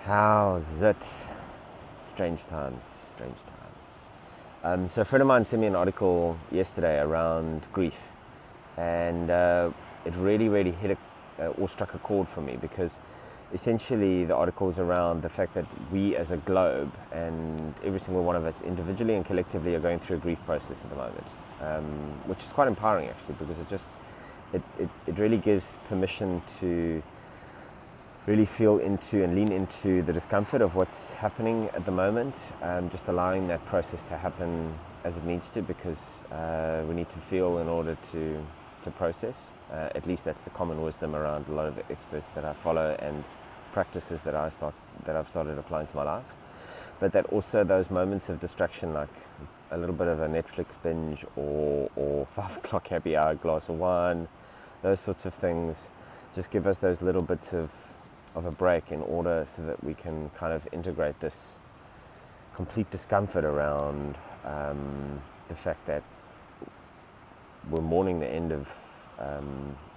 How's it? Strange times, strange times. So a friend of mine sent me an article yesterday around grief, and it really hit or struck a chord for me because essentially the article is around the fact that we as a globe and every single one of us individually and collectively are going through a grief process at the moment, which is quite empowering actually because it really gives permission to really feel into and lean into the discomfort of what's happening at the moment, just allowing that process to happen as it needs to, because we need to feel in order to process. At least that's the common wisdom around a lot of the experts that I follow and practices that I've started applying to my life. But that also those moments of distraction, like a little bit of a Netflix binge or 5 o'clock happy hour glass of wine, those sorts of things, just give us those little bits of a break in order so that we can kind of integrate this complete discomfort around the fact that we're mourning the end of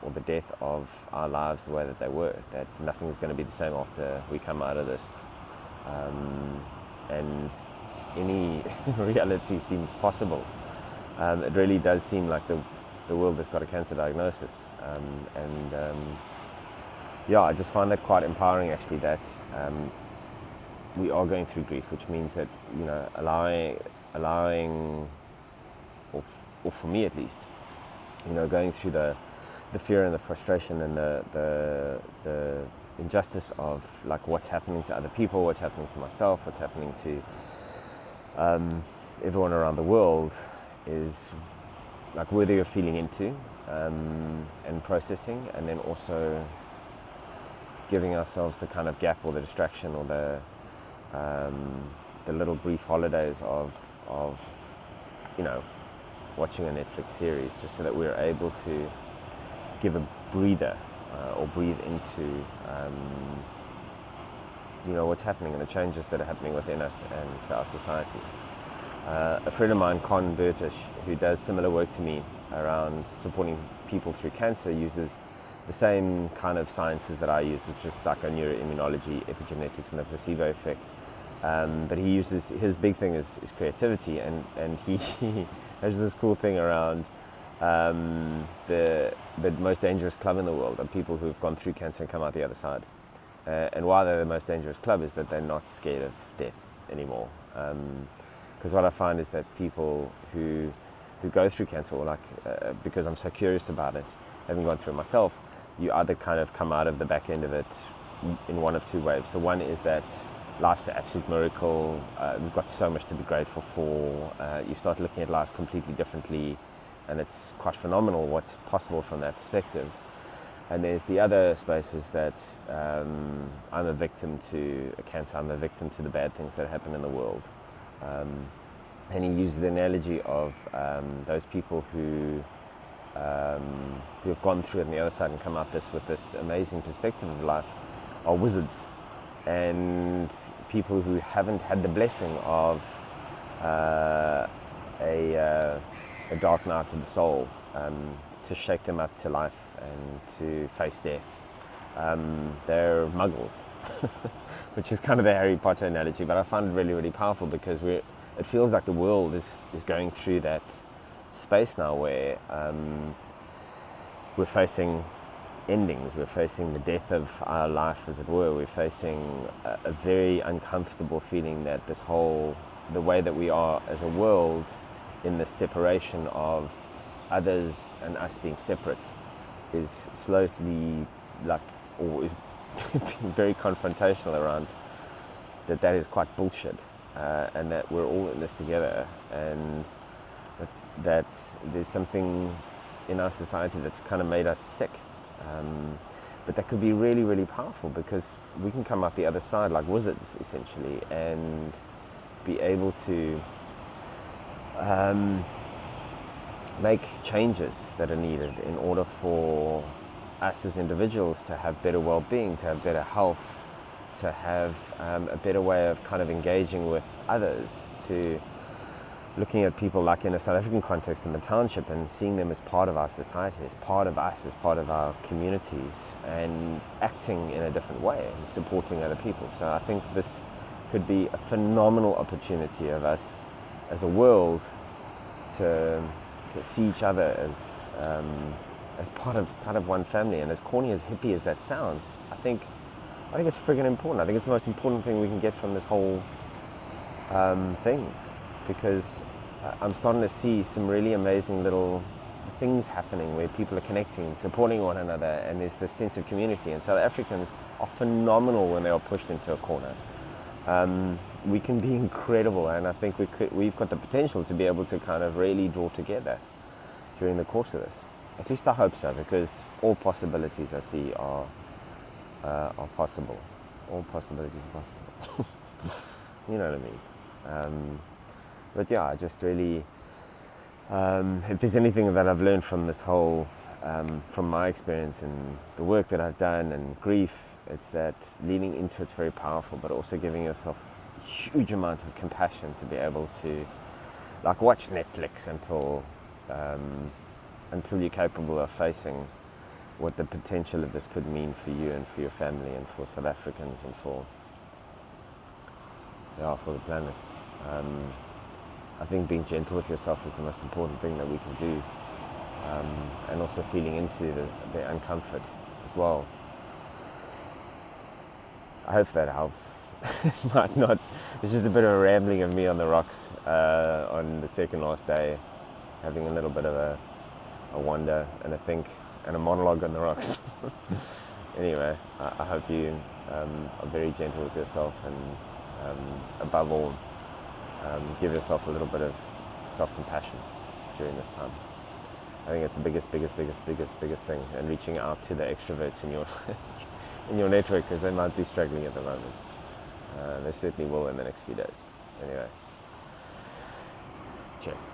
or the death of our lives the way that they were, that nothing is going to be the same after we come out of this, and any reality seems possible. It really does seem like the world has got a cancer diagnosis, yeah, I just find that quite empowering actually, that we are going through grief, which means that, you know, allowing or for me at least, you know, going through the fear and the frustration and the injustice of like what's happening to other people, what's happening to myself, what's happening to everyone around the world is like worthy of feeling into and processing, and then also giving ourselves the kind of gap or the distraction or the little brief holidays of you know, watching a Netflix series, just so that we're able to give a breather or breathe into you know, what's happening and the changes that are happening within us and to our society. A friend of mine, Con Burtish, who does similar work to me around supporting people through cancer, uses the same kind of sciences that I use, which is psychoneuroimmunology, epigenetics, and the placebo effect. But he uses, his big thing is creativity, and he has this cool thing around the most dangerous club in the world are people who've gone through cancer and come out the other side. And why they're the most dangerous club is that they're not scared of death anymore. Because what I find is that people who go through cancer, or because I'm so curious about it, having gone through it myself, you either kind of come out of the back end of it in one of two ways. So one is that life's an absolute miracle, we've got so much to be grateful for, you start looking at life completely differently, and it's quite phenomenal what's possible from that perspective. And there's the other spaces that I'm a victim to a cancer, I'm a victim to the bad things that happen in the world. And he uses the analogy of those people who have gone through it on the other side and come up with this amazing perspective of life are wizards, and people who haven't had the blessing of a dark night of the soul to shake them up to life and to face death. They're muggles, which is kind of the Harry Potter analogy, but I find it really powerful because it feels like the world is going through that space now where we're facing endings, we're facing the death of our life, as it were. We're facing a very uncomfortable feeling that the way that we are as a world in the separation of others and us being separate is slowly or is being very confrontational around that is quite bullshit, and that we're all in this together, and that there's something in our society that's kind of made us sick, but that could be really powerful, because we can come out the other side like wizards essentially and be able to make changes that are needed in order for us as individuals to have better well-being, to have better health, to have a better way of kind of engaging with others, to looking at people like in a South African context in the township and seeing them as part of our society, as part of us, as part of our communities, and acting in a different way and supporting other people. So I think this could be a phenomenal opportunity of us as a world to see each other as part of one family. And as corny, as hippie as that sounds, I think it's friggin' important. I think it's the most important thing we can get from this whole thing, because I'm starting to see some really amazing little things happening where people are connecting, supporting one another, and there's this sense of community. And South Africans are phenomenal when they are pushed into a corner. We can be incredible, and I think we've got the potential to be able to kind of really draw together during the course of this. At least I hope so, because all possibilities I see are possible. All possibilities are possible. You know what I mean? But yeah, I just really, if there's anything that I've learned from this whole, from my experience and the work that I've done and grief, it's that leaning into it's very powerful, but also giving yourself a huge amount of compassion to be able to, like, watch Netflix until you're capable of facing what the potential of this could mean for you and for your family and for South Africans and for the planet. I think being gentle with yourself is the most important thing that we can do, and also feeling into the uncomfort as well. I hope that helps. It might not. It's just a bit of a rambling of me on the rocks on the second last day, having a little bit of a wander and a think and a monologue on the rocks. Anyway, I hope you are very gentle with yourself, and above all, give yourself a little bit of self-compassion during this time. I think it's the biggest thing, and reaching out to the extroverts in your in your network, because they might be struggling at the moment. They certainly will in the next few days. Anyway, cheers.